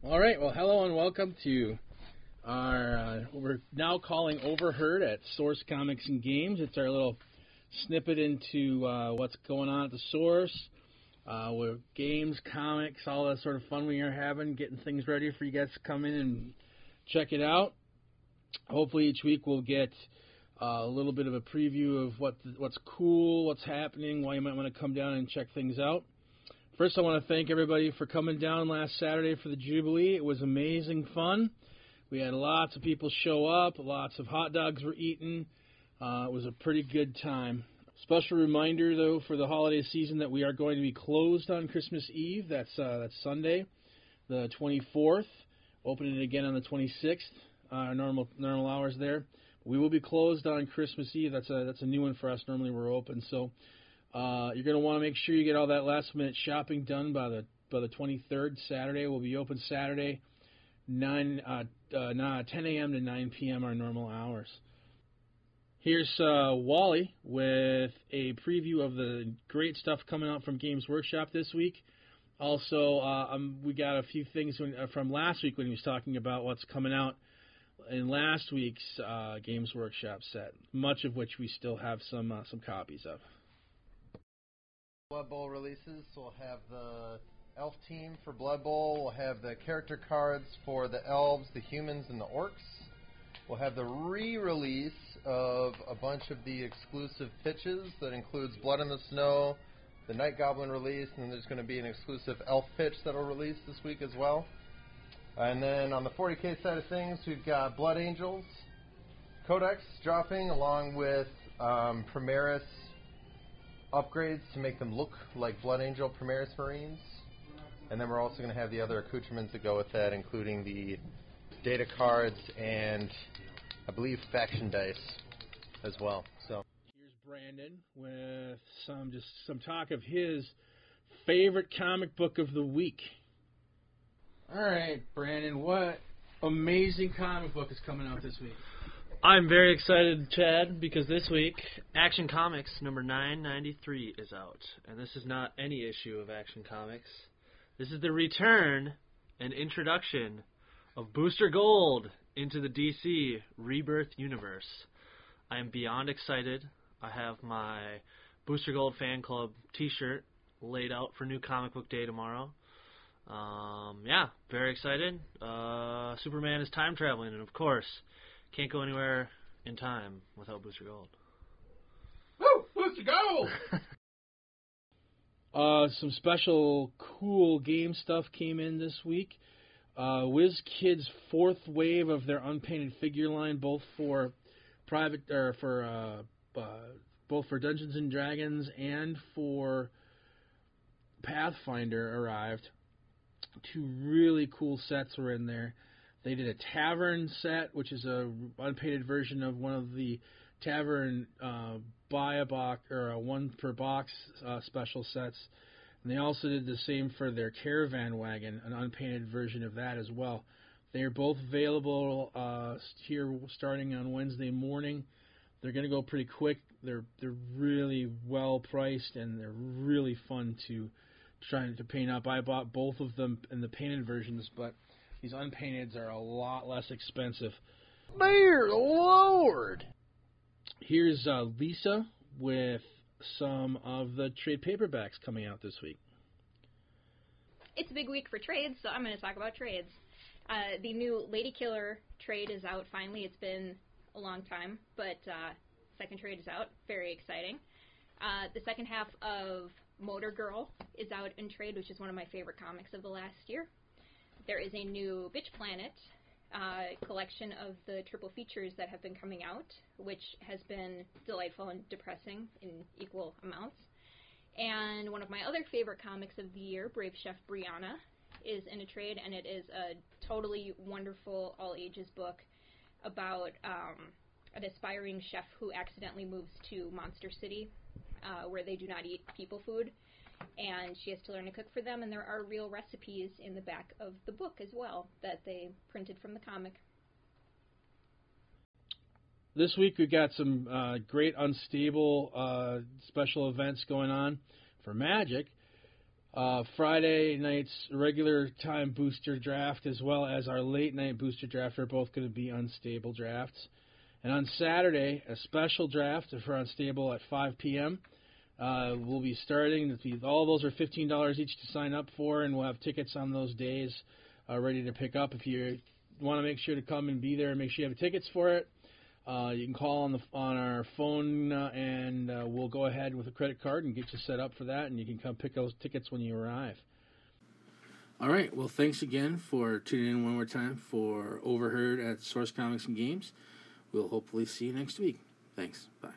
All right, well, hello and welcome to our, we're now calling Overheard at Source Comics and Games. It's our little snippet into what's going on at the Source, with games, comics, all that sort of fun we are having, getting things ready for you guys to come in and check it out. Hopefully each week we'll get a little bit of a preview of what's cool, what's happening, why you might want to come down and check things out. First, I want to thank everybody for coming down last Saturday for the Jubilee. It was amazing fun. We had lots of people show up. Lots of hot dogs were eaten. It was a pretty good time. Special reminder, though, for the holiday season that we are going to be closed on Christmas Eve. That's Sunday, the 24th. Opening it again on the 26th. Normal hours there. We will be closed on Christmas Eve. That's a new one for us. Normally we're open. So you're going to want to make sure you get all that last-minute shopping done by the 23rd, Saturday. We'll be open Saturday, 10 a.m. to 9 p.m. our normal hours. Here's Wally with a preview of the great stuff coming out from Games Workshop this week. Also, we got a few things from last week when he was talking about what's coming out in last week's Games Workshop set, much of which we still have some copies of. Blood Bowl releases, so we'll have the elf team for Blood Bowl, we'll have the character cards for the elves, the humans, and the orcs. We'll have the re-release of a bunch of the exclusive pitches that includes Blood in the Snow, the Night Goblin release, and then there's going to be an exclusive elf pitch that will release this week as well. And then on the 40K side of things, we've got Blood Angels Codex dropping along with Primaris upgrades to make them look like Blood Angel Primaris Marines. And then we're also going to have the other accoutrements that go with that, including the data cards and, I believe, faction dice as well. So here's Brandon with some talk of his favorite comic book of the week. All right, Brandon, what amazing comic book is coming out this week? I'm very excited, Chad, because this week Action Comics number 993 is out. And this is not any issue of Action Comics. This is the return and introduction of Booster Gold into the DC Rebirth universe. I am beyond excited. I have my Booster Gold Fan Club t-shirt laid out for New Comic Book Day tomorrow. Yeah, very excited. Superman is time traveling, and of course, can't go anywhere in time without Booster Gold. Woo! Booster Gold! Some special cool game stuff came in this week. WizKids' fourth wave of their unpainted figure line, both for both for Dungeons and Dragons and for Pathfinder, arrived. Two really cool sets were in there. They did a Tavern set, which is a unpainted version of one of the Tavern buy a box or a one per box special sets. And they also did the same for their Caravan Wagon, an unpainted version of that as well. They are both available here starting on Wednesday morning. They're going to go pretty quick. They're really well priced and they're really fun to try to paint up. I bought both of them in the painted versions, but these unpainteds are a lot less expensive. Dear Lord! Here's Lisa with some of the trade paperbacks coming out this week. It's a big week for trades, so I'm going to talk about trades. The new Lady Killer trade is out finally. It's been a long time, but second trade is out. Very exciting. The second half of Motor Girl is out in trade, which is one of my favorite comics of the last year. There is a new Bitch Planet collection of the triple features that have been coming out, which has been delightful and depressing in equal amounts. And one of my other favorite comics of the year, Brave Chef Brianna, is in a trade, and it is a totally wonderful all-ages book about an aspiring chef who accidentally moves to Monster City, where they do not eat people food, and she has to learn to cook for them, and there are real recipes in the back of the book as well that they printed from the comic. This week we've got some great unstable special events going on for Magic. Friday night's regular time booster draft as well as our late night booster draft are both going to be unstable drafts. And on Saturday, a special draft for unstable at 5 p.m. We'll be starting. All those are $15 each to sign up for, and we'll have tickets on those days ready to pick up. If you want to make sure to come and be there and make sure you have tickets for it, you can call on our phone, and we'll go ahead with a credit card and get you set up for that, and you can come pick those tickets when you arrive. All right. Well, thanks again for tuning in one more time for Overheard at Source Comics and Games. We'll hopefully see you next week. Thanks. Bye.